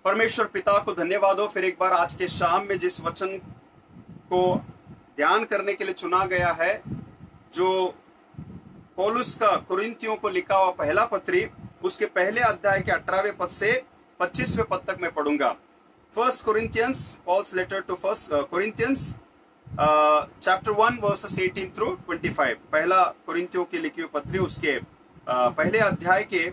परमेश्वर पिता को धन्यवाद हो फिर एक बार आज के शाम में जिस वचन को ध्यान करने के लिए चुना गया है, जो पौलुस का कुरिन्थियों को लिखा हुआ पहला पत्री, उसके पहले अध्याय के 18वें पद से 25वें पद तक मैं पढ़ूंगा। First Corinthians, Paul's letter to first Corinthians chapter 1 verses 18 through 25। पहला कुरिन्थियों की लिखी हुई पत्री, उसके पहले अध्याय के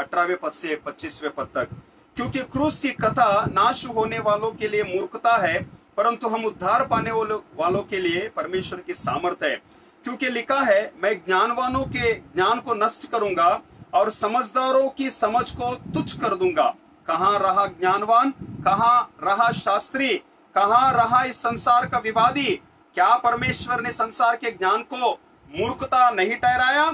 18वें पद से 25वें पद तक। क्योंकि क्रूस की कथा नाश होने वालों के लिए मूर्खता है, परंतु हम उद्धार पाने वालों के लिए परमेश्वर की सामर्थ्य है। क्योंकि लिखा है, मैं ज्ञानवानों के ज्ञान को नष्ट करूंगा और समझदारों की समझ को तुच्छ कर दूंगा। कहाँ रहा ज्ञानवान, कहाँ रहा शास्त्री, कहाँ रहा इस संसार का विवादी? क्या परमेश्वर ने संसार के ज्ञान को मूर्खता नहीं ठहराया?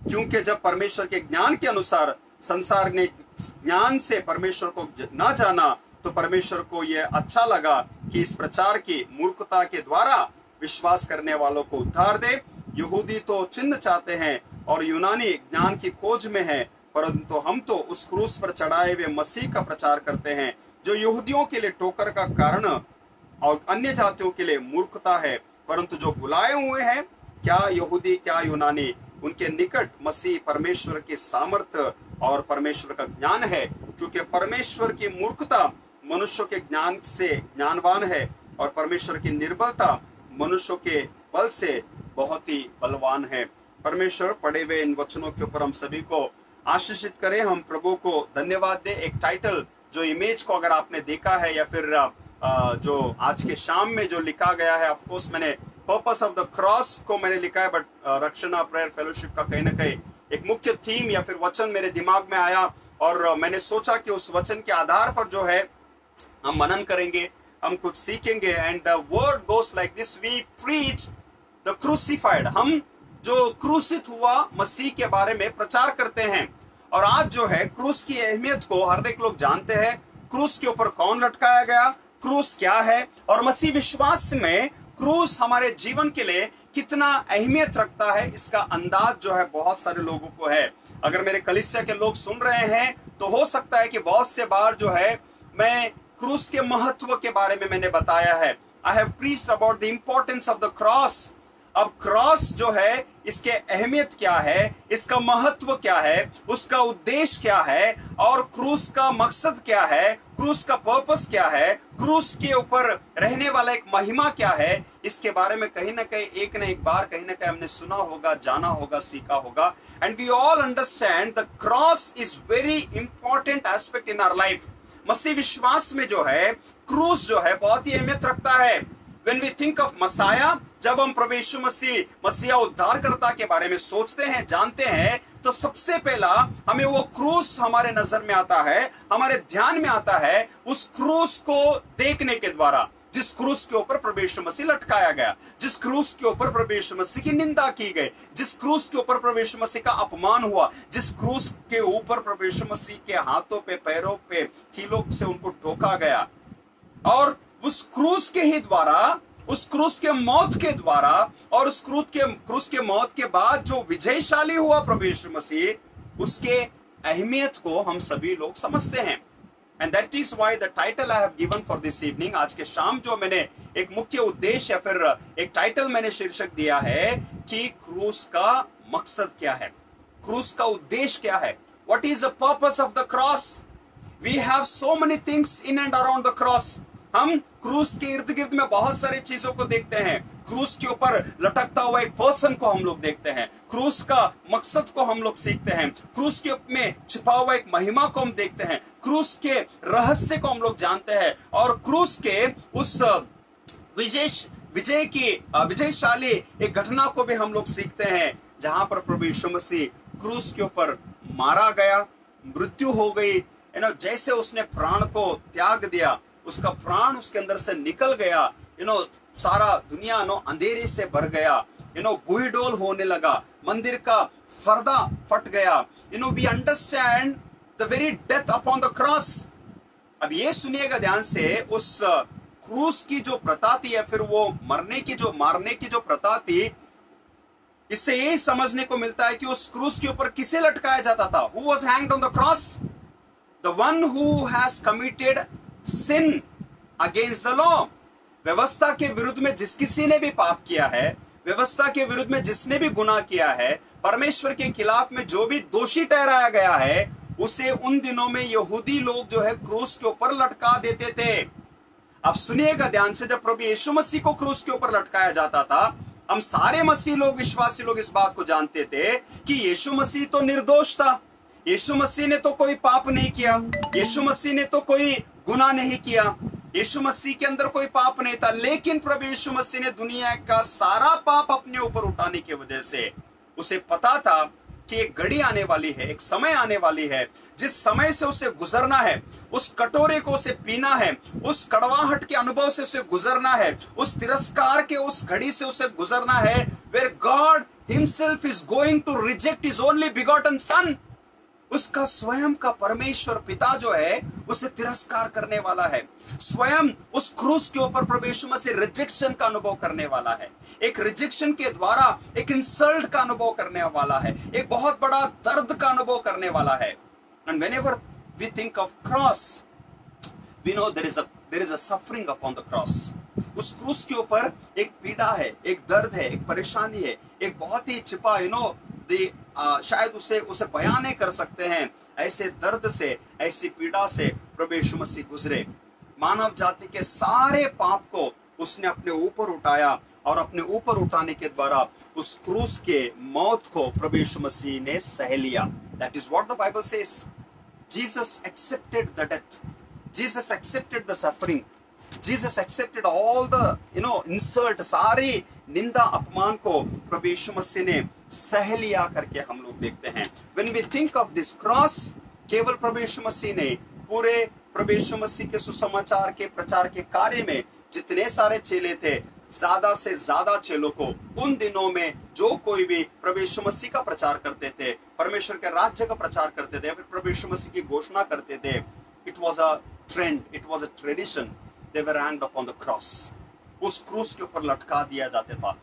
क्योंकि जब परमेश्वर के ज्ञान के अनुसार संसार ने ज्ञान से परमेश्वर को ना जाना, तो परमेश्वर को यह अच्छा लगा कि इस प्रचार की मूर्खता के द्वारा विश्वास करने वालों को उद्धार दे। यहूदी तो चिन्ह चाहते हैं और यूनानी ज्ञान की खोज में है, परंतु हम तो उस क्रूस पर चढ़ाए हुए मसीह का प्रचार करते हैं, जो यहूदियों के लिए ठोकर का कारण और अन्य जातियों के लिए मूर्खता है। परंतु जो बुलाए हुए हैं, क्या यहूदी क्या यूनानी, उनके निकट मसीह परमेश्वर की सामर्थ्य और परमेश्वर का ज्ञान है। क्योंकि परमेश्वर की मूर्खता मनुष्यों के ज्ञान से ज्ञानवान है और परमेश्वर की निर्बलता मनुष्यों के बल से बहुत ही बलवान है। परमेश्वर पढ़े हुए इन वचनों के ऊपर हम सभी को आशीषित करें। हम प्रभु को धन्यवाद दें। एक टाइटल जो इमेज को अगर आपने देखा है या फिर जो आज के शाम में जो लिखा गया है, ऑफ कोर्स मैंने पर्पस ऑफ द क्रॉस को मैंने लिखा है, बट रक्षणा प्रेयर फेलोशिप का कहीं ना कहीं एक मुख्य थीम या फिर वचन मेरे दिमाग में आया और मैंने सोचा कि उस वचन के आधार पर जो है हम मनन करेंगे, हम कुछ सीखेंगे। And the word goes like this, we preach the crucified. हम जो क्रूसित हुआ मसीह के बारे में प्रचार करते हैं। और आज जो है क्रूस की अहमियत को हर एक लोग जानते हैं। क्रूस के ऊपर कौन लटकाया गया, क्रूस क्या है, और मसीह विश्वास में क्रूस हमारे जीवन के लिए कितना अहमियत रखता है, इसका अंदाज जो है बहुत सारे लोगों को है। अगर मेरे कलीसिया के लोग सुन रहे हैं तो हो सकता है कि बहुत से बार जो है मैं क्रूस के महत्व के बारे में मैंने बताया है। I have preached about the importance of the cross. अब क्रॉस जो है, इसके अहमियत क्या है, इसका महत्व क्या है, उसका उद्देश्य क्या है, और क्रूस का मकसद क्या है, क्रूस का पर्पस क्या है, क्रूस के ऊपर रहने वाला एक महिमा क्या है, इसके बारे में कहीं ना एक बार कहीं ना कहीं हमने सुना होगा, जाना होगा, सीखा होगा। And we all understand the cross is very important aspect in our life. मसीह विश्वास में जो है क्रूस जो है बहुत ही अहमियत रखता है। When we think of Messiah, जब हम प्रभु यीशु मसीहा उद्धारकर्ता के बारे में सोचते हैं, जानते हैं, तो सबसे पहला हमें वो क्रूस हमारे नजर में आता है, हमारे ध्यान में आता है। उस क्रूस को देखने के द्वारा, जिस क्रूस के ऊपर प्रभु यीशु मसीह लटकाया गया, जिस क्रूस के ऊपर प्रभु यीशु मसीह की निंदा की गई, जिस क्रूस के ऊपर प्रभु यीशु मसीह का अपमान हुआ, जिस क्रूस के ऊपर प्रभु यीशु मसीह के हाथों पे, पैरों पे कीलों से उनको ठोका गया, और उस क्रूस के ही द्वारा, उस क्रूस के मौत के द्वारा, और उस क्रूस के मौत के बाद जो विजयशाली हुआ प्रभु यीशु मसीह, उसके अहमियत को हम सभी लोग समझते हैं। And that is why the title I have given for this evening, आज के शाम जो मैंने एक मुख्य उद्देश्य या फिर एक टाइटल मैंने शीर्षक दिया है कि क्रूस का मकसद क्या है, क्रूस का उद्देश्य क्या है। What is the purpose of the cross? We have so many things in and around the cross. हम क्रूस के इर्द गिर्द में बहुत सारी चीजों को देखते हैं। क्रूस के ऊपर लटकता हुआ एक पर्सन को हम लोग देखते हैं, क्रूस का मकसद को हम लोग सीखते हैं, क्रूस के में छिपा हुआ एक महिमा को हम देखते हैं, क्रूस के रहस्य को हम लोग जानते हैं, और क्रूस के उस विजयशाली एक घटना को भी हम लोग सीखते हैं, जहां पर प्रभु यीशु मसीह क्रूस के ऊपर मारा गया, मृत्यु हो गई। जैसे उसने प्राण को त्याग दिया, उसका प्राण उसके अंदर से निकल गया, सारा दुनिया अंधेरे से भर गया, बुईडोल होने लगा, मंदिर का पर्दा फट गया। We understand the very death upon the cross. अब ये सुनिएगा ध्यान से, उस क्रूस की जो प्रथा थी या फिर वो मारने की जो प्रथा थी, इससे ये समझने को मिलता है कि उस क्रूस के ऊपर किसे लटकाया जाता था। Who was hanged on the cross? The one who has committed sin against the law, व्यवस्था के विरुद्ध में जिस किसी ने भी पाप किया है, व्यवस्था के विरुद्ध में जिसने भी गुनाह किया है, परमेश्वर के खिलाफ में जो भी दोषी ठहराया गया है, उसे उन दिनों में यहूदी लोग जो है क्रूस के ऊपर लटका देते थे। अब सुनिएगा ध्यान से, जब प्रभु यीशु मसीह को क्रूस के ऊपर लटकाया जाता था, हम सारे मसीह लोग, विश्वासी लोग इस बात को जानते थे कि यीशु मसीह तो निर्दोष था, यीशु मसीह ने तो कोई पाप नहीं किया, यीशु मसीह ने तो कोई गुनाह नहीं किया, यीशु मसीह के अंदर कोई पाप नहीं था। लेकिन प्रभु यीशु मसीह ने दुनिया का सारा पाप अपने ऊपर उठाने की वजह से उसे पता था कि एक घड़ी आने वाली है, एक समय आने वाली है, जिस समय से उसे गुजरना है, उस कटोरे को उसे पीना है, उस कड़वाहट के अनुभव से उसे गुजरना है, उस तिरस्कार के उस घड़ी से उसे गुजरना है, where God himself is going to reject his only begotten son। उसका स्वयं का परमेश्वर पिता जो है उसे तिरस्कार करने वाला है। स्वयं उस क्रूस के ऊपर प्रभु यीशु मसीह रिजेक्शन का अनुभव करने वाला है, एक रिजेक्शन के द्वारा एक इंसल्ट का अनुभव करने वाला है, एक बहुत बड़ा दर्द का अनुभव करने वाला है। And whenever we think of cross, we know there is a suffering upon the cross. उस क्रूस के ऊपर एक पीड़ा है, एक दर्द है, एक परेशानी है, एक बहुत ही छिपा शायद उसे बयान नहीं कर सकते हैं, ऐसे दर्द से, ऐसी पीड़ा से प्रभु यीशु मसीह गुजरे। मानव जाति के सारे पाप को उसने अपने ऊपर उठाया और अपने ऊपर उठाने के द्वारा उस क्रूस के मौत को प्रभु यीशु मसीह ने सह लिया। That is what the Bible says. Jesus accepted the death, Jesus accepted the suffering, Jesus accepted all the insult, सारी निंदा अपमान को प्रभु यीशु मसीह ने सह लिया करके हम लोग देखते हैं। When we think of this cross, केवल प्रभु यीशु मसीह ने पूरे प्रभु यीशु मसीह के सुसमाचार के प्रचार के कार्य में जितने सारे चेले थे, ज्यादा से ज्यादा चेलों को उन दिनों में जो कोई भी प्रभु यीशु मसीह का प्रचार करते थे, परमेश्वर के राज्य का प्रचार करते थे, फिर प्रभु यीशु मसीह की घोषणा करते थे, it was a trend, it was a tradition, they were hanged upon the cross. उस क्रूस के ऊपर लटका दिया जाता था,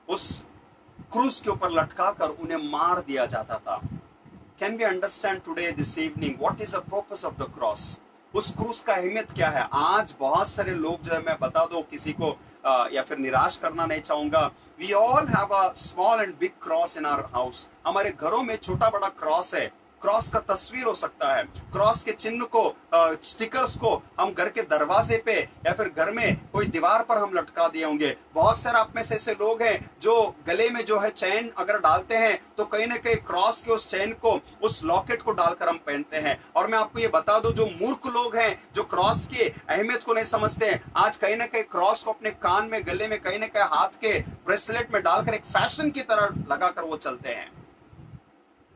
उस क्रूस के ऊपर लटका कर उन्हें मार दिया जाता था। Can we understand today this evening what is the purpose of the cross? उस क्रूस का अहमियत क्या है? आज बहुत सारे लोग जो है, मैं बता दो किसी को या फिर निराश करना नहीं चाहूंगा, we all have a small and big cross in our house. हमारे घरों में छोटा बड़ा क्रॉस है। क्रॉस का तस्वीर हो सकता है, क्रॉस के चिन्ह को, स्टिकर्स को हम घर के दरवाजे पे या फिर घर में कोई दीवार पर हम लटका दिए होंगे। बहुत सारे आप में से ऐसे लोग हैं जो गले में जो है चैन अगर डालते हैं तो कहीं ना कहीं क्रॉस के उस चैन को, उस लॉकेट को डालकर हम पहनते हैं। और मैं आपको ये बता दूं, जो मूर्ख लोग हैं, जो क्रॉस की अहमियत को नहीं समझते हैं, आज कहीं ना कहीं क्रॉस को अपने कान में, गले में, कहीं ना कहीं हाथ के ब्रेसलेट में डालकर एक फैशन की तरह लगाकर वो चलते हैं।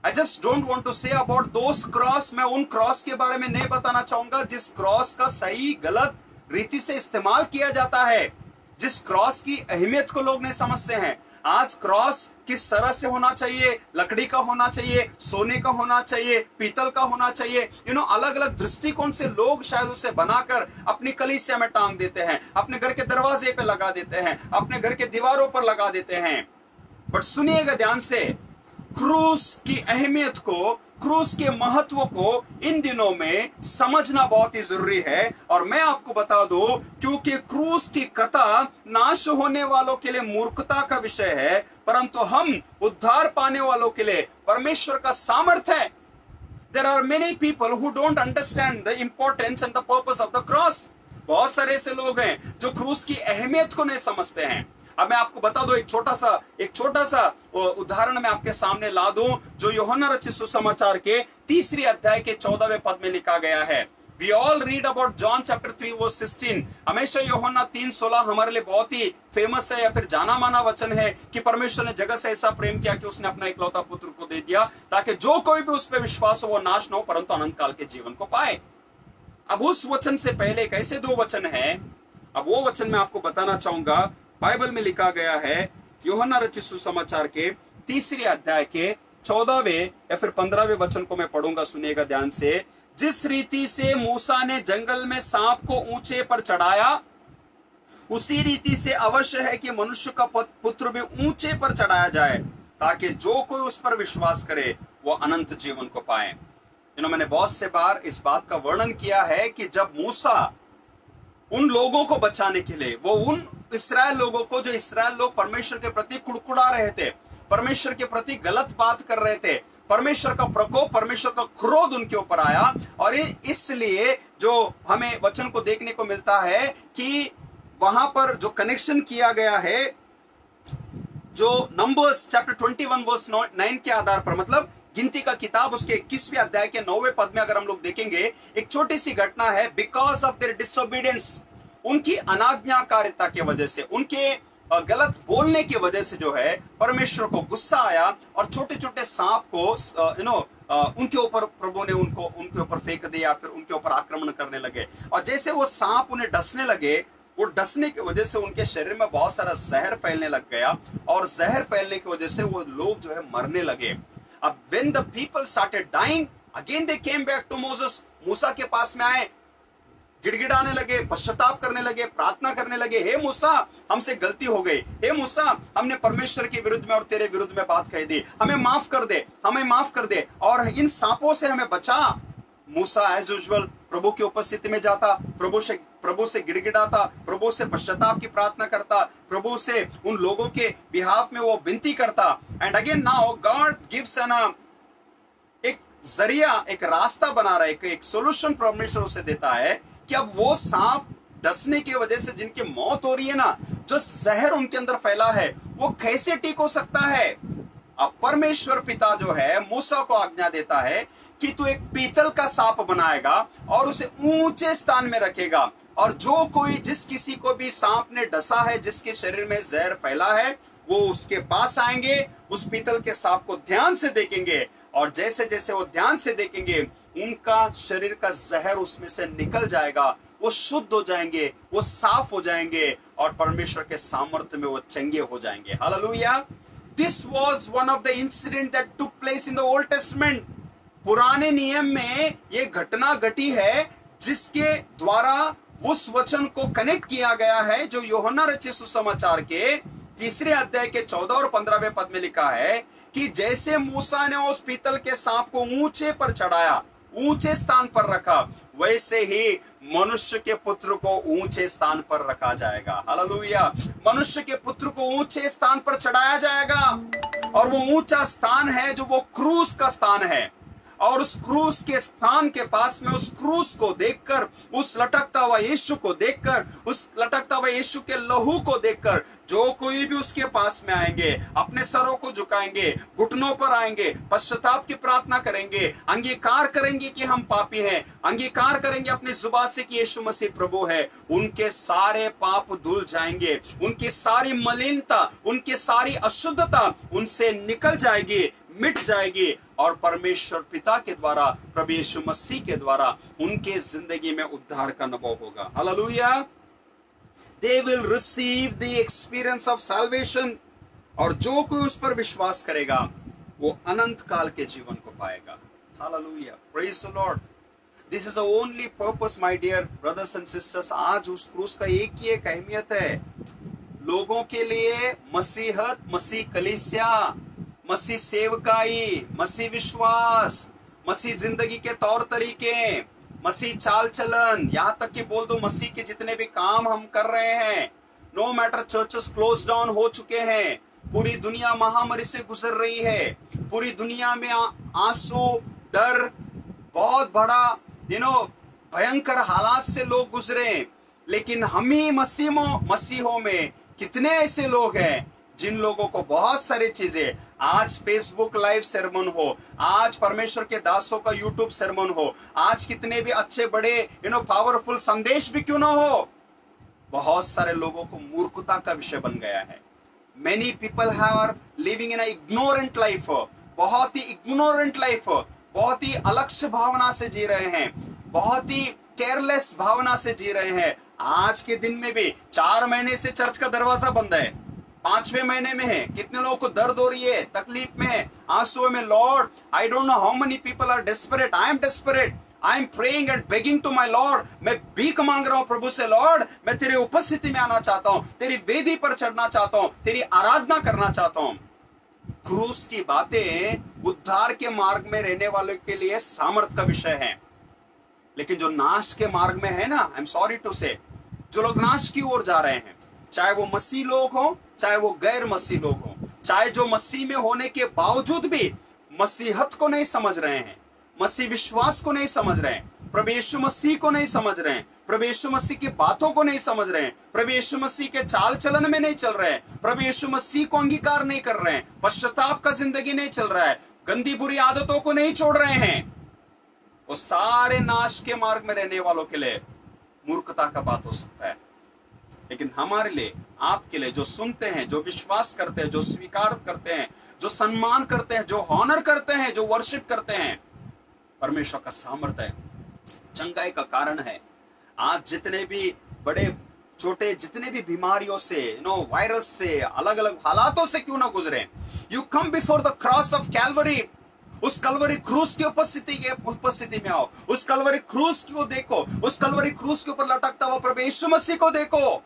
I just don't want to say about those cross। मैं उन क्रॉस के बारे में नहीं बताना चाहूंगा जिस क्रॉस का सही गलत रीति से इस्तेमाल किया जाता है, जिस क्रॉस की अहमियत को लोग नहीं समझते हैं। आज क्रॉस किस तरह से होना चाहिए? लकड़ी का होना चाहिए, सोने का होना चाहिए, पीतल का होना चाहिए, अलग अलग दृष्टिकोण से लोग शायद उसे बनाकर अपनी कलीसिया में टांग देते हैं, अपने घर के दरवाजे पे लगा देते हैं, अपने घर के दीवारों पर लगा देते हैं। बट सुनिएगा ध्यान से, क्रूस की अहमियत को, क्रूस के महत्व को इन दिनों में समझना बहुत ही जरूरी है। और मैं आपको बता दूं, क्योंकि क्रूस की कथा नाश होने वालों के लिए मूर्खता का विषय है, परंतु हम उद्धार पाने वालों के लिए परमेश्वर का सामर्थ्य है। There are many people who don't understand the importance and the purpose of the cross। बहुत सारे ऐसे लोग हैं जो क्रूस की अहमियत को नहीं समझते हैं। अब मैं आपको बता दूं, एक छोटा सा उदाहरण मैं आपके सामने ला दूं, जो यूहन्ना रचित सुसमाचार के 3 अध्याय के 14वें पद में लिखा गया है। We all read about John chapter 3 verse 16। हमेशा यूहन्ना 3:16 हमारे लिए बहुत ही फेमस है या फिर जाना माना वचन है कि परमेश्वर ने जगत से ऐसा प्रेम किया कि उसने अपना इकलौता पुत्र को दे दिया, ताकि जो कोई भी उस पर विश्वास हो वो नाश न हो परंतु अनंत काल के जीवन को पाए। अब उस वचन से पहले एक ऐसे 2 वचन है, अब वो वचन मैं आपको बताना चाहूंगा। बाइबल में लिखा गया है, यूहन्ना रचित सुसमाचार के 3 अध्याय के 14वें या फिर 15वें वचन को मैं पढ़ूंगा, सुनिएगा ध्यान से। जिस रीति से मूसा ने जंगल में सांप को ऊंचे पर चढ़ाया, उसी रीति से अवश्य है कि मनुष्य का पुत्र भी ऊंचे पर चढ़ाया जाए, ताकि जो कोई उस पर विश्वास करे वो अनंत जीवन को पाए। मैंने बहुत से बार इस बात का वर्णन किया है कि जब मूसा उन लोगों को बचाने के लिए, वो उन इस्राएल लोगों को, जो इस्राएल लोग परमेश्वर के प्रति कुड़कुड़ा रहे थे, परमेश्वर के प्रति गलत बात कर रहे थे, परमेश्वर का प्रकोप, परमेश्वर का क्रोध उनके ऊपर आया। और इसलिए जो हमें वचन को देखने को मिलता है कि वहां पर जो कनेक्शन किया गया है, जो नंबर्स चैप्टर 21 वर्स 9 के आधार पर, मतलब गिनती का किताब उसके 21वें अध्याय के 9वें पद में अगर हम लोग देखेंगे, एक छोटी सी घटना है। बिकॉज ऑफ देयर डिसोबीडियंस, उनकी अनाज्ञाकारिता की वजह से, उनके गलत बोलने की वजह से जो है परमेश्वर को गुस्सा आया और छोटे छोटे सांप को उनके ऊपर प्रभु ने उनके ऊपर फेंक दिया, फिर उनके ऊपर आक्रमण करने लगे। और जैसे वो सांप उन्हें डसने लगे, वो डसने की वजह से उनके शरीर में बहुत सारा जहर फैलने लग गया, और जहर फैलने की वजह से वो लोग जो है मरने लगे। अब when the people started dying, again they came back to Moses. मूसा के पास में आए, गिड़गिड़ाने लगे, पश्चाताप करने लगे, प्रार्थना करने लगे, हे मूसा हमसे गलती हो गई, हे मूसा हमने परमेश्वर के विरुद्ध में और तेरे विरुद्ध में बात कह दी, हमें माफ कर दे, हमें माफ कर दे, और इन सांपों से हमें बचा। मूसा एज यूजुअल प्रभु की उपस्थिति में जाता, प्रभु से गिड़गिड़ाता, प्रभु से पश्चाताप की प्रार्थना करता, प्रभु से उन लोगों के बिहाफ में वो विनती करता। And again now God gives एक जरिया, एक रास्ता बना रहा है, एक सोल्यूशन परमेश्वर उसे देता है कि अब वो सांप डसने की वजह से जिनकी मौत हो रही है ना, जो जहर उनके अंदर फैला है, वो कैसे ठीक हो सकता है। अब परमेश्वर पिता जो है मूसा को आज्ञा देता है कि तू एक पीतल का सांप बनाएगा और उसे ऊंचे स्थान में रखेगा, और जो कोई, जिस किसी को भी सांप ने डसा है, जिसके शरीर में जहर फैला है, वो उसके पास आएंगे, उस पीतल के सांप को ध्यान से देखेंगे, और जैसे जैसे वो ध्यान से देखेंगे उनका शरीर का जहर उसमें से निकल जाएगा, वो शुद्ध हो जाएंगे, वो साफ हो जाएंगे, और परमेश्वर के सामर्थ्य में वो चंगे हो जाएंगे। Hallelujah. This was one of the incident that took place in the old testament. पुराने नियम में ये घटना घटी है जिसके द्वारा उस वचन को कनेक्ट किया गया है जो यूहन्ना रचित सुसमाचार के 3 अध्याय के 14 और 15वें पद में लिखा है कि जैसे मूसा ने उस पीतल के सांप को ऊंचे पर चढ़ाया, ऊंचे स्थान पर रखा, वैसे ही मनुष्य के पुत्र को ऊंचे स्थान पर रखा जाएगा। हालेलुया। मनुष्य के पुत्र को ऊंचे स्थान पर चढ़ाया जाएगा, और वो ऊंचा स्थान है जो वो क्रूस का स्थान है, और उस क्रूस के स्थान के पास में, उस क्रूस को देखकर, उस लटकता हुआ यीशु को देखकर, उस लटकता हुआ यीशु के लहू को देखकर, जो कोई भी उसके पास में आएंगे, अपने सरों को झुकाएंगे, घुटनों पर आएंगे, पश्चाताप की प्रार्थना करेंगे, अंगीकार करेंगे कि हम पापी हैं, अंगीकार करेंगे अपनी जुबान से कि यीशु मसीह प्रभु है, उनके सारे पाप धुल जाएंगे, उनकी सारी मलिनता, उनकी सारी अशुद्धता उनसे निकल जाएगी, मिट जाएगी, और परमेश्वर पिता के द्वारा, प्रभु यीशु मसीह के द्वारा उनके जिंदगी में उद्धार का अनुभव होगा। Hallelujah. They will receive the experience of salvation, और जो कोई उस पर विश्वास करेगा वो अनंत काल के जीवन को पाएगा। Hallelujah. Praise the Lord. This is the only purpose, my dear brothers and sisters. आज उस क्रूस का एक ही एक अहमियत है, लोगों के लिए मसीहत, मसीह कलीसिया, मसीह सेवकाई, मसीह विश्वास, मसीह जिंदगी के तौर तरीके, मसीह चाल चलन, यहां तक कि बोल दो मसीह के जितने भी काम हम कर रहे हैं, no matter churches close down हो चुके हैं, पूरी दुनिया महामारी से गुजर रही है, पूरी दुनिया में आंसू, डर, बहुत बड़ा भयंकर हालात से लोग गुजरे, लेकिन हम ही मसीहों में कितने ऐसे लोग हैं जिन लोगों को बहुत सारी चीजें, आज फेसबुक लाइव सरमन हो, आज परमेश्वर के दासों का यूट्यूब सरमन हो, आज कितने भी अच्छे बड़े पावरफुल संदेश भी क्यों ना हो, बहुत सारे लोगों को मूर्खता का विषय बन गया है। Many people are living in ignorant life, बहुत ही इग्नोरेंट लाइफ, बहुत ही अलक्ष्य भावना से जी रहे हैं, बहुत ही केयरलेस भावना से जी रहे हैं। आज के दिन में भी 4 महीने से चर्च का दरवाजा बंद है, 5वें महीने में है, कितने लोगों को दर्द हो रही है, तकलीफ में है, आंसू में। Lord, I don't know how many people are desperate, I am desperate, I am praying and begging to my Lord. मैं भीख मांग रहा हूं प्रभु से, लॉर्ड मैं तेरे उपस्थिति में आना चाहता हूं, तेरी वेदी पर चढ़ना चाहता हूं, तेरी आराधना करना चाहता हूं। क्रूस की बातें उद्धार के मार्ग में रहने वालों के लिए सामर्थ का विषय है। लेकिन जो नाश के मार्ग में है ना, आई एम सॉरी टू से, जो लोग नाश की ओर जा रहे हैं, चाहे वो मसीह लोग हो, चाहे वो गैर मसीह लोग हो, चाहे जो मसीह में होने के बावजूद भी मसीहत को नहीं समझ रहे हैं, मसीह विश्वास को नहीं समझ रहे हैं, प्रभु यीशु मसीह को नहीं समझ रहे हैं, प्रभु यीशु मसीह की बातों को नहीं समझ रहे हैं, प्रभु यीशु मसीह के चाल चलन में नहीं चल रहे हैं, प्रभु यीशु मसीह को अंगीकार नहीं कर रहे हैं, पश्चाताप का जिंदगी नहीं चल रहा है, गंदी बुरी आदतों को नहीं छोड़ रहे हैं, वो सारे नाश के मार्ग में रहने वालों के लिए मूर्खता का बात हो सकता है। लेकिन हमारे लिए, आपके लिए, जो सुनते हैं, जो विश्वास करते हैं, जो स्वीकार करते हैं, जो सम्मान करते हैं, जो ऑनर करते हैं, जो वर्शिप करते हैं, परमेश्वर का सामर्थ्य है, चंगाई का कारण है। आज जितने भी बड़े छोटे, जितने भी बीमारियों से, वायरस से, अलग अलग हालातों से क्यों ना गुजरे, you come before the cross of Calvary. उस कलवरी क्रूस की उपस्थिति में आओ, उस कलवरी क्रूस को देखो, उस कलवरी क्रूस के ऊपर लटकता हुआ प्रभु यीशु मसीह को देखो।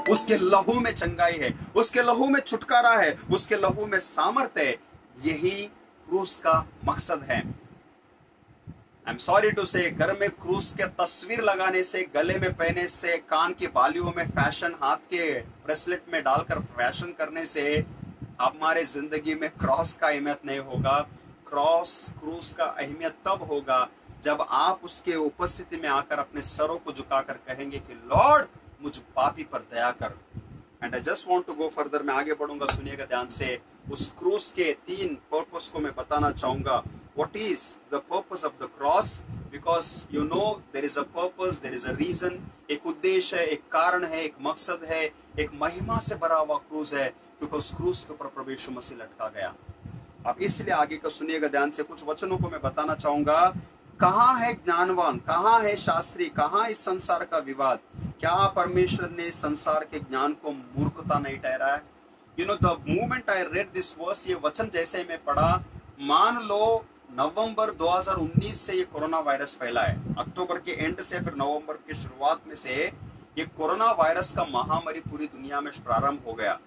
उसके लहू में चंगाई है, उसके लहू में छुटकारा है, उसके लहू में सामर्थ्य है। यही क्रूस का मकसद है। आई एम सॉरी टू से, घर में क्रूस के तस्वीर लगाने से, गले में पहने से, कान की बालियों में फैशन, हाथ के ब्रेसलेट में डालकर फैशन करने से हमारे जिंदगी में क्रॉस का अहमियत नहीं होगा। क्रूस का अहमियत तब होगा जब आप उसके उपस्थिति में आकर अपने सरों को झुकाकर कहेंगे कि लॉर्ड मुझ पापी पर दया कर। And I just want to go further, मैं आगे बढ़ूंगा, सुनिएगा ध्यान से। उस क्रूस के 3 पर्पस को मैं बताना चाहूंगा। What is the purpose of the cross? Because you know there is a purpose, there is a reason. एक उद्देश्य है, एक कारण है, एक मकसद है, एक महिमा से भरा हुआ क्रूस है, क्योंकि उस क्रूस के ऊपर प्रभु यीशु मसीह लटका गया। अब इसलिए आगे का सुनिएगा ध्यान से, कुछ वचनों को मैं बताना चाहूंगा। कहाँ है ज्ञानवान, कहाँ है शास्त्री, कहाँ इस संसार का विवाद? क्या परमेश्वर ने संसार के ज्ञान को मूर्खता नहीं ठहराया है? You know the moment I read this verse, ये वचन जैसे मैं पढ़ा, मान लो नवंबर 2019 से ये कोरोना वायरस फैला है। अक्टूबर के एंड से फिर नवंबर की शुरुआत में से ये कोरोना वायरस का महामारी पूरी दुनिया में प्रारंभ हो गया।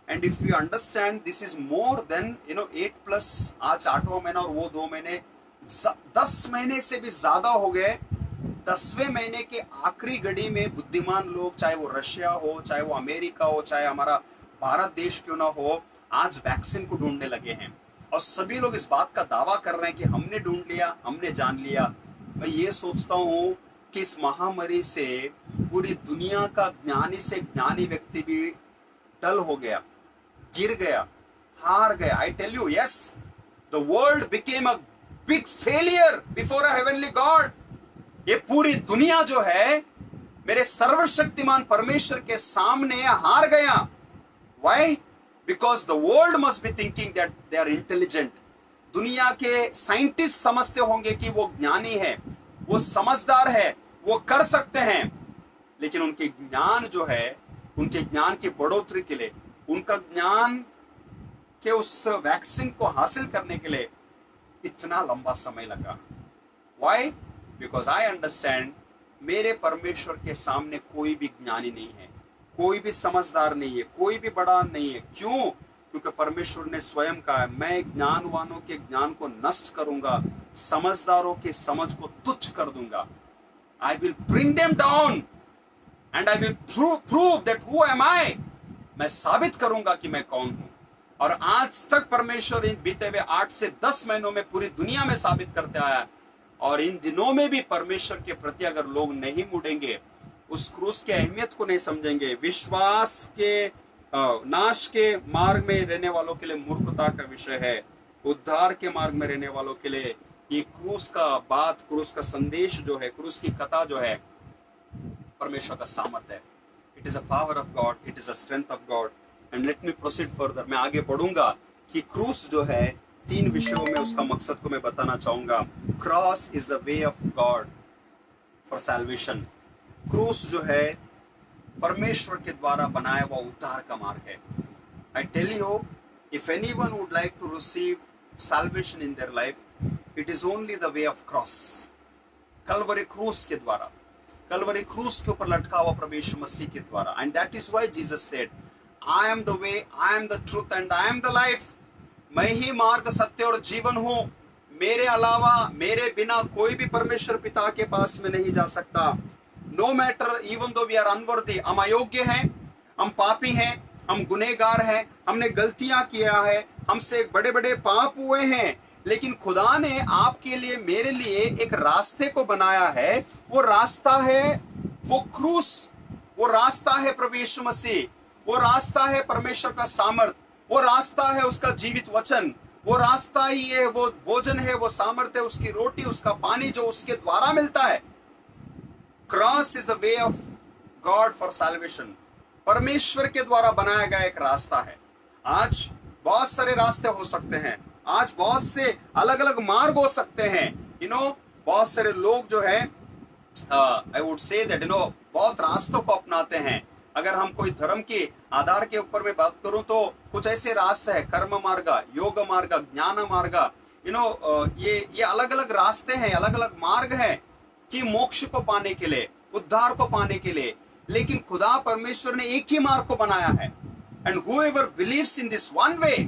And if you understand, this is more than 8+, आज 8वां महीना और वो 2 महीने, 10 महीने से भी ज्यादा हो गए। 10वें महीने के आखिरी घड़ी में बुद्धिमान लोग, चाहे वो रशिया हो, चाहे वो अमेरिका हो, चाहे हमारा भारत देश क्यों ना हो, आज वैक्सीन को ढूंढने लगे हैं। और सभी लोग इस बात का दावा कर रहे हैं कि हमने ढूंढ लिया, हमने जान लिया। मैं ये सोचता हूं कि इस महामारी से पूरी दुनिया का ज्ञानी से ज्ञानी व्यक्ति भी टल हो गया, गिर गया, हार गया। I tell you, yes, the world became a big failure before a heavenly God. ये पूरी दुनिया जो है मेरे सर्वशक्तिमान परमेश्वर के सामने हार गया। Why? Because the world must be thinking that they are intelligent. दुनिया के साइंटिस्ट समझते होंगे कि वो ज्ञानी है, वो समझदार है, वो कर सकते हैं। लेकिन उनके ज्ञान जो है, उनके ज्ञान की बढ़ोतरी के लिए, उनका ज्ञान के उस वैक्सीन को हासिल करने के लिए इतना लंबा समय लगा। Why? Because I understand, मेरे परमेश्वर के सामने कोई भी ज्ञानी नहीं है, कोई भी समझदार नहीं है, कोई भी बड़ा नहीं है। क्यों? क्योंकि परमेश्वर ने स्वयं कहा है, मैं ज्ञानवानों के ज्ञान को नष्ट करूंगा, समझदारों की समझ को तुच्छ कर दूंगा। I will bring them down and I will prove that who am I. मैं साबित करूंगा कि मैं कौन हूं। और आज तक परमेश्वर इन बीते हुए 8 से 10 महीनों में पूरी दुनिया में साबित करते आया। और इन दिनों में भी परमेश्वर के प्रति अगर लोग नहीं मुड़ेंगे, उस क्रूस की अहमियत को नहीं समझेंगे, विश्वास के नाश के मार्ग में रहने वालों के लिए मूर्खता का विषय है, उद्धार के मार्ग में रहने वालों के लिए ये क्रूस का बात, क्रूस का संदेश जो है, क्रूस की कथा जो है, परमेश्वर का सामर्थ्य है। It is a power of God, it is a strength of God. And let me proceed further, मैं आगे बढ़ूंगा कि क्रूस जो है 3 विषयों में उसका मकसद को मैं बताना चाहूंगा। Cross is the way of God for salvation. क्रूस जो है परमेश्वर के द्वारा बनाया हुआ उद्धार का मार्ग है। I tell you, if anyone would like to receive salvation in their life, it is only the way of cross. Calvary क्रूस के द्वारा, कलवरी क्रूस के ऊपर लटका हुआ प्रभु यीशु मसीह के द्वारा। And that is why Jesus said, I am the way, I am the truth and I am the life. मैं ही मार्ग, सत्य और जीवन हूं, मेरे अलावा, मेरे बिना कोई भी परमेश्वर पिता के पास में नहीं जा सकता। No matter even though we are unworthy, हम अयोग्य हैं, हम पापी हैं, हम गुनहगार हैं, हमने गलतियां किया है, हमसे बड़े बड़े पाप हुए हैं, लेकिन खुदा ने आपके लिए, मेरे लिए एक रास्ते को बनाया है। वो रास्ता है वो क्रूस, वो रास्ता है प्रभु यीशु मसीह, वो रास्ता है परमेश्वर का सामर्थ, वो रास्ता है उसका जीवित वचन, वो रास्ता ही है, वो भोजन है, वो सामर्थ है, उसकी रोटी, उसका पानी जो उसके द्वारा मिलता है। Cross is the way of God for salvation. परमेश्वर के द्वारा बनाया गया एक रास्ता है। आज बहुत सारे रास्ते हो सकते हैं, आज बहुत से अलग अलग मार्ग हो सकते हैं। बहुत सारे लोग जो है, आई वुड से दैट बहुत रास्तों को अपनाते हैं। अगर हम कोई धर्म के आधार के ऊपर में बात करूं तो कुछ ऐसे रास्ते हैं, कर्म मार्ग, योग मार्ग, ज्ञान मार्ग, ये अलग अलग रास्ते हैं, अलग अलग मार्ग हैं कि मोक्ष को पाने के लिए, उद्धार को पाने के लिए। लेकिन खुदा परमेश्वर ने एक ही मार्ग को बनाया है। And whoever believes in this one way,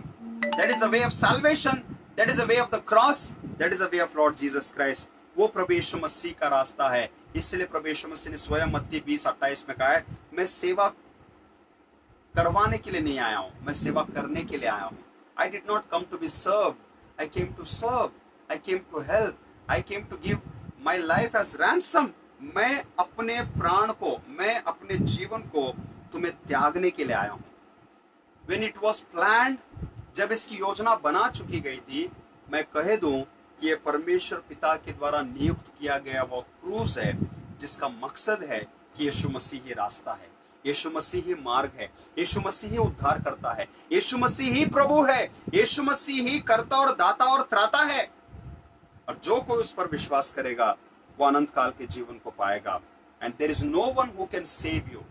that is a way of salvation, that is a way of the cross, that is a way of Lord Jesus Christ। वो प्रभु यीशु मसीह का रास्ता है। इसलिए प्रभु यीशु मसीह ने स्वयं मत्ती 20:28 में कहा है, मैं सेवा करवाने के लिए नहीं आया हूं, मैं सेवा करने के लिए आया हूं। I did not come to be served, I came to serve, I came to help, I came to give my life as ransom। मैं अपने प्राण को, मैं अपने जीवन को तुम्हें त्यागने के लिए आया हूं। When it was planned, जब इसकी योजना बना चुकी गई थी, मैं कह दूं कि ये परमेश्वर पिता के द्वारा नियुक्त किया गया वो क्रूस है, जिसका मकसद है कि यीशु मसीह ही रास्ता है, यीशु मसीह ही मार्ग है, यीशु मसीह ही उद्धार करता है, यीशु मसीह ही प्रभु है, यीशु मसीह ही कर्ता और दाता और त्राता है। और जो कोई उस पर विश्वास करेगा वो अनंत काल के जीवन को पाएगा। And there is no one who can save you.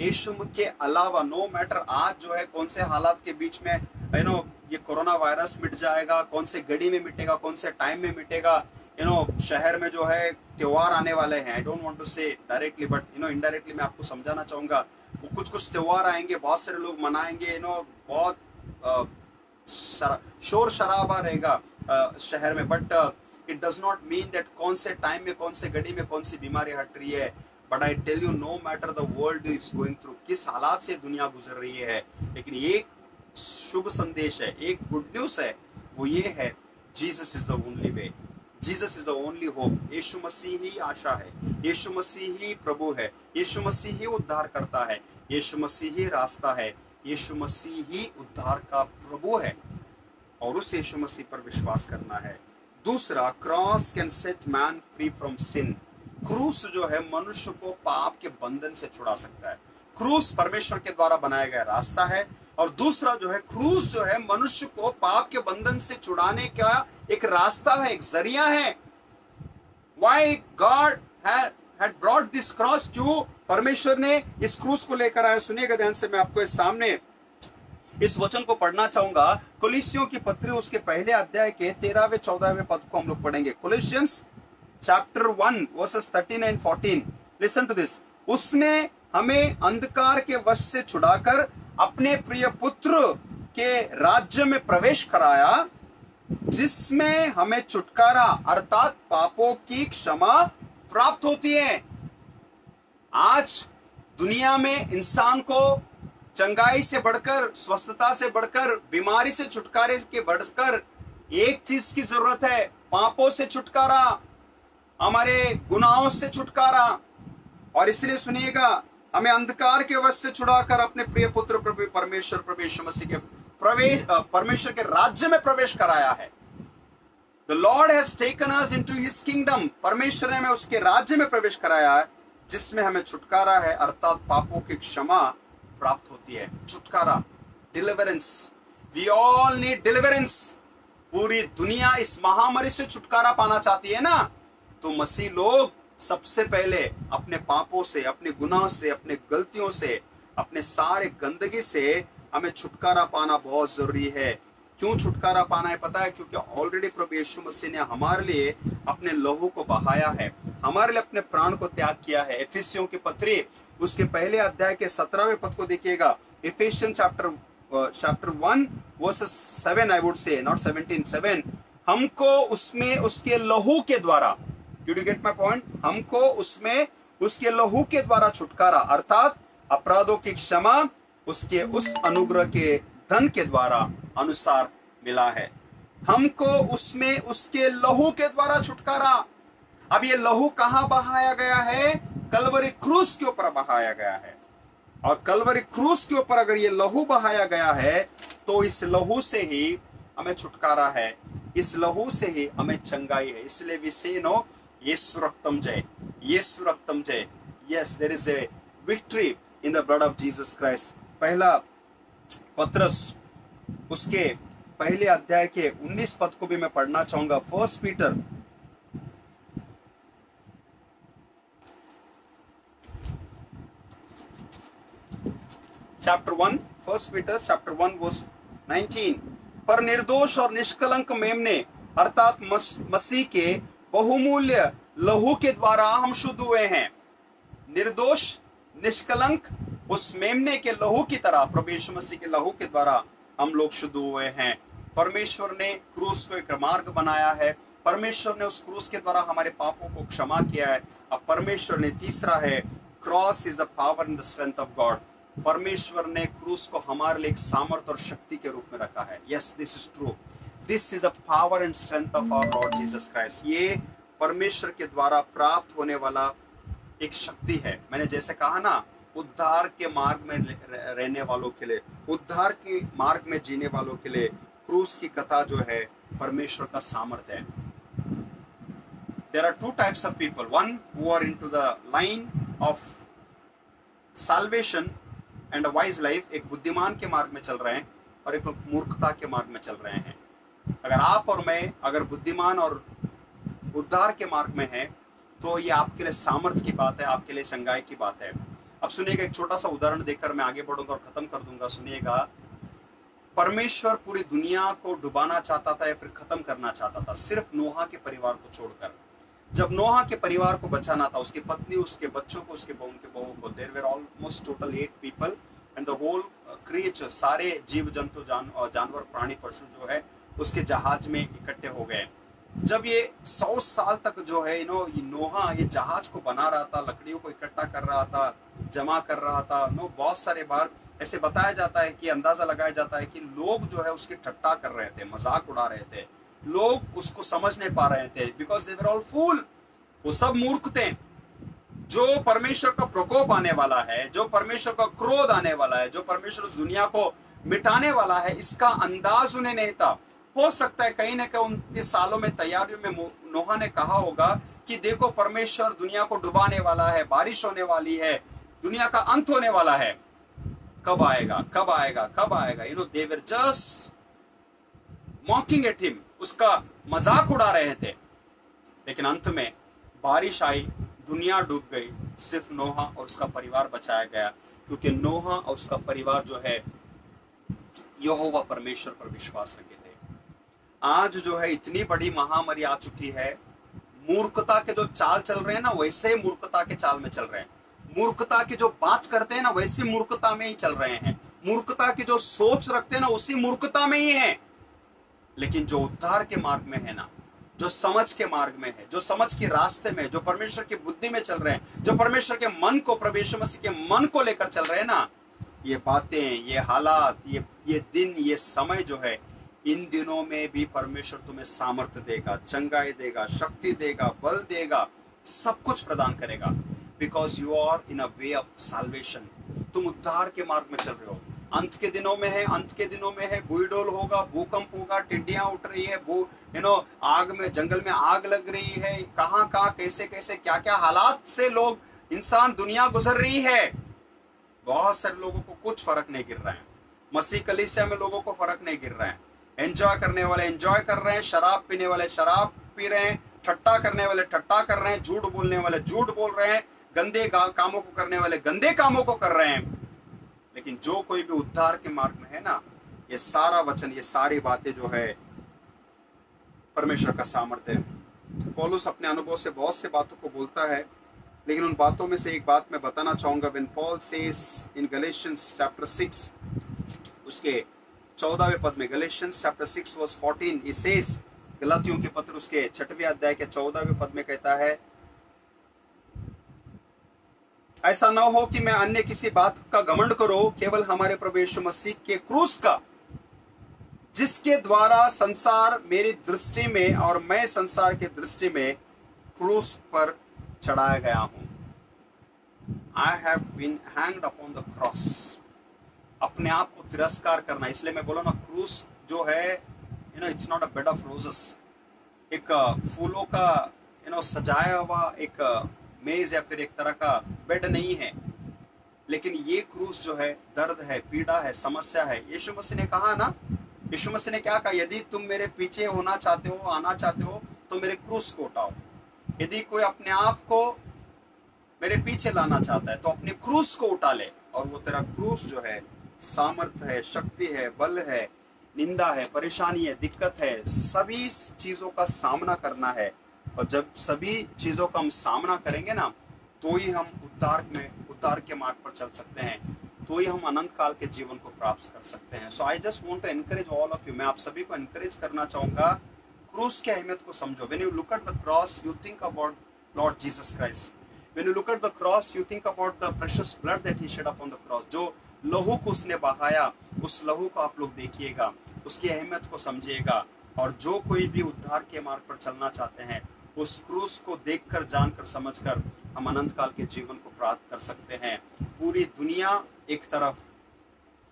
यीशु के अलावा, नो मैटर आज जो है कौन से हालात के बीच में ये कोरोना वायरस मिट जाएगा, कौन से घड़ी में मिटेगा, कौन से टाइम में मिटेगा। शहर में जो है त्योहार आने वाले हैं। आई डोंट वांट टू से डायरेक्टली, बट इनडायरेक्टली मैं आपको समझाना चाहूंगा। वो कुछ त्योहार आएंगे, बहुत सारे लोग मनाएंगे, बहुत शोर शराबा रहेगा शहर में। But it does not mean that कौन से टाइम में, कौन से घड़ी में कौन सी बीमारी हट रही है। But I tell you, no matter the world is going through, किस हालात से दुनिया गुजर रही है, लेकिन एक शुभ संदेश है, एक गुड न्यूज है, वो ये है, Jesus is the only way, Jesus is the only hope. यीशु मसीह ही आशा है, यीशु मसीह ही प्रभु है, यीशु मसीह ही उद्धार करता है, यीशु मसीह ही रास्ता है, यीशु मसीह ही उद्धार का प्रभु है, और उस यीशु मसीह पर विश्वास करना है। दूसरा, cross can set man free from sin. क्रूस जो है मनुष्य को पाप के बंधन से छुड़ा सकता है। क्रूस परमेश्वर के द्वारा बनाया गया रास्ता है। और दूसरा जो है, क्रूस जो है मनुष्य को पाप के बंधन से छुड़ाने का एक रास्ता है, एक जरिया है। Why God had brought this cross? क्यों परमेश्वर ने इस क्रूस को लेकर आया? सुनिएगा ध्यान से, मैं आपको इस सामने इस वचन को पढ़ना चाहूंगा। कोलिस्सियों की पत्री उसके पहले अध्याय के 13वें 14वें पद को हम लोग पढ़ेंगे। Colossians chapter 1 verses 13 and 14। Listen to this. उसने हमें अंधकार के वश से छुड़ाकर अपने प्रिय पुत्र के राज्य में प्रवेश कराया, जिसमें हमें छुटकारा अर्थात पापों की क्षमा प्राप्त होती है। आज दुनिया में इंसान को चंगाई से बढ़कर, स्वस्थता से बढ़कर, बीमारी से छुटकारे के बढ़कर एक चीज की जरूरत है, पापों से छुटकारा, हमारे गुनाहों से छुटकारा। और इसलिए सुनिएगा, हमें अंधकार के वश से छुड़ाकर अपने प्रिय पुत्र प्रभु परमेश्वर यीशु मसीह के परमेश्वर के राज्य में प्रवेश कराया है। The Lord has taken us into His kingdom। परमेश्वर ने हमें उसके राज्य में प्रवेश कराया है, जिसमें हमें छुटकारा है अर्थात पापों की क्षमा प्राप्त होती है। छुटकारा, deliverance. We all need deliverance. पूरी दुनिया इस महामारी से छुटकारा पाना चाहती है ना, तो मसीह लोग सबसे पहले अपने पापों से, अपने गुनाह से, अपने गलतियों से, अपने सारे गंदगी से हमें छुटकारा पाना बहुत जरूरी है। क्यों छुटकारा पाना है पता है? क्योंकि ऑलरेडी प्रभु यीशु मसीह ने हमारे लिए अपने लहू को बहाया है, हमारे लिए अपने प्राण को त्याग किया है। इफिसियों की पत्री उसके पहले अध्याय के 17वें पद को देखिएगा। Ephesian chapter chapter 1 verses 7, I would say, not 17, 7, हमको उसमें उसके लहू के द्वारा, did you get my point? हमको उसमें उसके लहू के द्वारा छुटकारा अर्थात अपराधों की क्षमा उसके उस अनुग्रह के धन के द्वारा अनुसार मिला है। हमको उसमें उसके लहू के द्वारा छुटकारा। अब ये लहू कहां बहाया गया है? कलवरी क्रूस के ऊपर बहाया गया है। और कलवरी क्रूस के ऊपर अगर ये लहू बहाया गया है तो इस लहू से ही हमें छुटकारा है, इस लहू से ही हमें चंगाई है। इसलिए वी से नो यीशु रक्तम जय, यीशु रक्तम जय। Yes, there is a victory in the blood of Jesus Christ. पहला पत्रस उसके पहले अध्याय के 19 पद को भी मैं पढ़ना चाहूंगा। First Peter chapter 1, first Peter chapter 1 verse 19, पर निर्दोष और निष्कलंक मेमने अर्थात मसीह के बहुमूल्य लहू के द्वारा हम शुद्ध हुए हैं। निर्दोष निष्कलंक उस मेमने के लहू की तरह प्रभु यीशु मसीह के लहू के द्वारा हम लोग शुद्ध हुए हैं। परमेश्वर ने क्रूस को एक मार्ग बनाया है, परमेश्वर ने उस क्रूस के द्वारा हमारे पापों को क्षमा किया है। अब परमेश्वर ने तीसरा है, cross is the power and the strength of God. परमेश्वर ने क्रूस को हमारे लिए एक सामर्थ और शक्ति के रूप में रखा है। Yes, this is true, this is the power and strength of our Lord Jesus Christ. ये परमेश्वर के द्वारा प्राप्त होने वाला एक शक्ति है। मैंने जैसे कहा ना, उद्धार के मार्ग में रहने वालों के लिए, उद्धार के मार्ग में जीने वालों के लिए क्रूस की कथा जो है परमेश्वर का सामर्थ्य है। There are two types of people, one who are into the line of salvation and a wise life, एक बुद्धिमान के मार्ग में चल रहे हैं और एक लोग मूर्खता के मार्ग में चल रहे हैं। अगर आप और मैं अगर बुद्धिमान और उद्धार के मार्ग में हैं तो ये आपके लिए सामर्थ्य की बात है, आपके लिए चंगाई की बात है। अब सुनिएगा, एक छोटा सा उदाहरण देकर मैं आगे बढ़ूंगा और खत्म कर दूंगा। सुनिएगा, परमेश्वर पूरी दुनिया को डुबाना चाहता था या फिर खत्म करना चाहता था सिर्फ नोहा के परिवार को छोड़कर। जब नोहा के परिवार को बचाना था, उसकी पत्नी, उसके बच्चों को, उसके उनके बहू को, there were almost total 8 people and the whole creature, सारे जीव जंतु जानवर प्राणी पशु जो है उसके जहाज में इकट्ठे हो गए। जब ये 100 साल तक जो है नोहा ये जहाज को बना रहा था, लकड़ियों को इकट्ठा कर रहा था, जमा कर रहा था। बहुत सारे बार ऐसे बताया जाता है कि अंदाजा लगाया जाता है कि लोग जो है उसकी ठट्टा कर रहे थे, मजाक उड़ा रहे थे, लोग उसको समझ नहीं पा रहे थे, बिकॉज दे वर ऑल फूल। वो सब मूर्ख थे। जो परमेश्वर का प्रकोप आने वाला है, जो परमेश्वर का क्रोध आने वाला है, जो परमेश्वर उस दुनिया को मिटाने वाला है, इसका अंदाज उन्हें नहीं था। हो सकता है कहीं ना कहीं उनके सालों में तैयारियों में नोहा ने कहा होगा कि देखो परमेश्वर दुनिया को डुबाने वाला है, बारिश होने वाली है, दुनिया का अंत होने वाला है, कब आएगा, कब आएगा, कब आएगा। They were just mocking at him, उसका मजाक उड़ा रहे थे। लेकिन अंत में बारिश आई, दुनिया डूब गई, सिर्फ नोहा और उसका परिवार बचाया गया, क्योंकि नोहा और उसका परिवार जो है यहोवा परमेश्वर पर विश्वास रखे थे। आज जो है इतनी बड़ी महामारी आ चुकी है, मूर्खता के जो चाल चल रहे हैं ना वैसे ही मूर्खता के चाल में चल रहे हैं। मूर्खता की जो बात करते हैं ना वैसी मूर्खता में ही चल रहे हैं। मूर्खता की जो सोच रखते हैं ना उसी मूर्खता में ही है। लेकिन जो उद्धार के मार्ग में है ना, जो समझ के मार्ग में है, जो समझ के रास्ते में, जो परमेश्वर की बुद्धि में चल रहे हैं, जो परमेश्वर के मन को, प्रभु यीशु मसीह के मन को लेकर चल रहे हैं ना, ये बातें, ये हालात, ये दिन, ये समय जो है, इन दिनों में भी परमेश्वर तुम्हें सामर्थ्य देगा, चंगाई देगा, शक्ति देगा, बल देगा, सब कुछ प्रदान करेगा। Because you are in a way of salvation. तुम उद्धार के मार्ग में चल रहे हो। अंत के दिनों में है, अंत के दिनों में है, बुईडोल होगा, भूकंप होगा, टिड्डियां उठ रही है, आग में, जंगल में आग लग रही है, कहां कैसे कैसे क्या क्या हालात से लोग, इंसान, दुनिया गुजर रही है। बहुत सारे लोगों को कुछ फर्क नहीं गिर रहा है। मसीह कलीसिया में लोगों को फर्क नहीं गिर रहा है। एंजॉय करने वाले एंजॉय कर रहे हैं, शराब पीने वाले शराब पी रहे हैं, ठट्टा करने वाले ठट्टा कर रहे हैं, झूठ बोलने वाले झूठ बोल रहे हैं, गंदे कामों को करने वाले गंदे कामों को कर रहे हैं। लेकिन जो कोई भी उद्धार के मार्ग में है ना, ये सारा वचन, ये सारी बातें जो है परमेश्वर का सामर्थ्य है। पौलुस अपने अनुभव से बहुत से बातों को बोलता है, लेकिन उन बातों में से एक बात मैं बताना चाहूंगा। When Paul says in Galatians chapter 6, उसके 14वें पद में, Galatians chapter 6 verse 14 it says, गलातियों के पत्र उसके 6वें अध्याय के 14वें पद में कहता है, ऐसा न हो कि मैं अन्य किसी बात का घमंड करो, केवल हमारे प्रभु यीशु मसीह के क्रूस का, जिसके द्वारा संसार मेरी दृष्टि में और मैं संसार के दृष्टि में क्रूस पर चढ़ाया गया हूं। I have been hanged upon the cross. अपने आप को तिरस्कार करना, इसलिए मैं बोला ना, क्रूस जो है, it's not a bed of roses, एक फूलों का सजाया हुआ एक मेज या फिर एक तरह का बेड नहीं है, लेकिन ये क्रूस जो है दर्द है, पीड़ा है, समस्या है। यीशु मसीह ने कहा ना, यीशु मसीह ने क्या कहा, यदि तुम मेरे पीछे होना चाहते हो, आना चाहते हो, तो मेरे क्रूस को उठाओ। यदि कोई अपने आप को मेरे पीछे लाना चाहता है तो अपने क्रूस को उठा ले, और वो तेरा क्रूस जो है सामर्थ है, शक्ति है, बल है, निंदा है, परेशानी है, दिक्कत है, सभी चीजों का सामना करना है। और जब सभी चीजों का हम सामना करेंगे ना, तो ही हम उद्धार के मार्ग पर चल सकते हैं, तो ही हम अनंत काल के जीवन को प्राप्त कर सकते हैं। So I just want to encourage all of you, मैं आप सभी को एनकरेज करना चाहूंगा, क्रूस की अहमियत को समझो। When you look at the cross, you think about Lord Jesus Christ. When you look at the cross, you think about the precious blood that he shed upon the cross. जो लहू को उसने बहाया, उस लहू को आप लोग देखिएगा, उसकी अहमियत को समझिएगा। और जो कोई भी उद्धार के मार्ग पर चलना चाहते हैं, उस क्रूस को देखकर, जानकर, समझकर हम अनंत काल के जीवन को प्राप्त कर सकते हैं। पूरी दुनिया एक तरफ,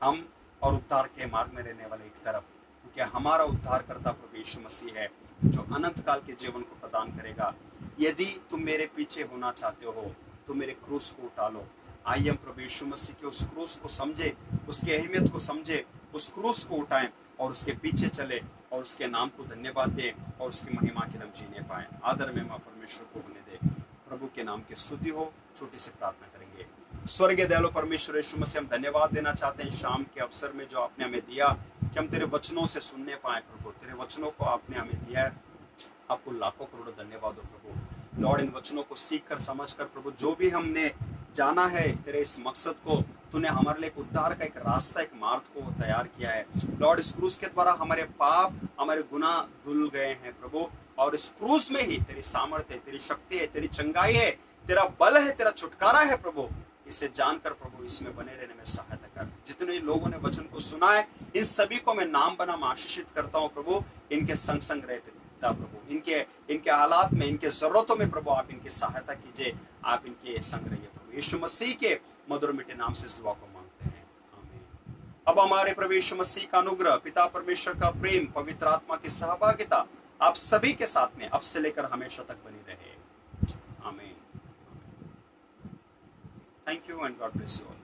हम और उद्धार के मार्ग में रहने वाले एक तरफ, क्योंकि हमारा उद्धार करता प्रभु यीशु मसीह है, जो अनंत काल के जीवन को प्रदान करेगा। यदि तुम मेरे पीछे होना चाहते हो तो मेरे क्रूस को उठा लो। आइए हम प्रभु यीशु मसीह के उस क्रूस को समझे, उसकी अहमियत को समझे, उस क्रूस को उठाएं और उसके पीछे चले, और उसके नाम को धन्यवाद दें, और उसकी महिमा के हम जीने पाए। आदर में मां परमेश्वर को होने दे। प्रभु के नाम की स्तुति हो। छोटी सी प्रार्थना करेंगे। स्वर्गीय दयालु परमेश्वर यीशु मसीह, हम धन्यवाद देना चाहते हैं शाम के अवसर में जो आपने हमें दिया, कि हम तेरे वचनों से सुनने पाए। प्रभु तेरे वचनों को आपने हमें दिया है, आपको लाखों करोड़ों धन्यवाद हो प्रभु। लॉर्ड, इन वचनों को सीख कर, समझ कर प्रभु, जो भी हमने जाना है तेरे इस मकसद को, तूने हमारे लिए एक उद्धार का एक रास्ता, एक मार्ग को तैयार किया है। लॉर्ड, इस क्रूस के द्वारा हमारे पाप, हमारे गुनाह धुल गए हैं प्रभु, और इस क्रूस में ही तेरी सामर्थ्य है, तेरी शक्ति है, तेरी चंगाई है, तेरा बल है, तेरा छुटकारा है प्रभु। इसे जानकर प्रभु इसमें बने रहने में सहायता कर। जितने लोगों ने वचन को सुना है, इन सभी को मैं नाम बना आशीषित करता हूँ प्रभु। इनके संग संग रहते प्रभु, इनके हालात में, इनके जरूरतों में प्रभु आप इनकी सहायता कीजिए, आप इनके संग रहिए प्रभु। यीशु मसीह के मधुर मीठे नाम से इस दुआ को मांगते हैं, आमीन। अब हमारे प्रभु यीशु मसीह का अनुग्रह, पिता परमेश्वर का प्रेम, पवित्र आत्मा की सहभागिता आप सभी के साथ में अब से लेकर हमेशा तक बनी रहे, आमीन। Thank you and God bless you all.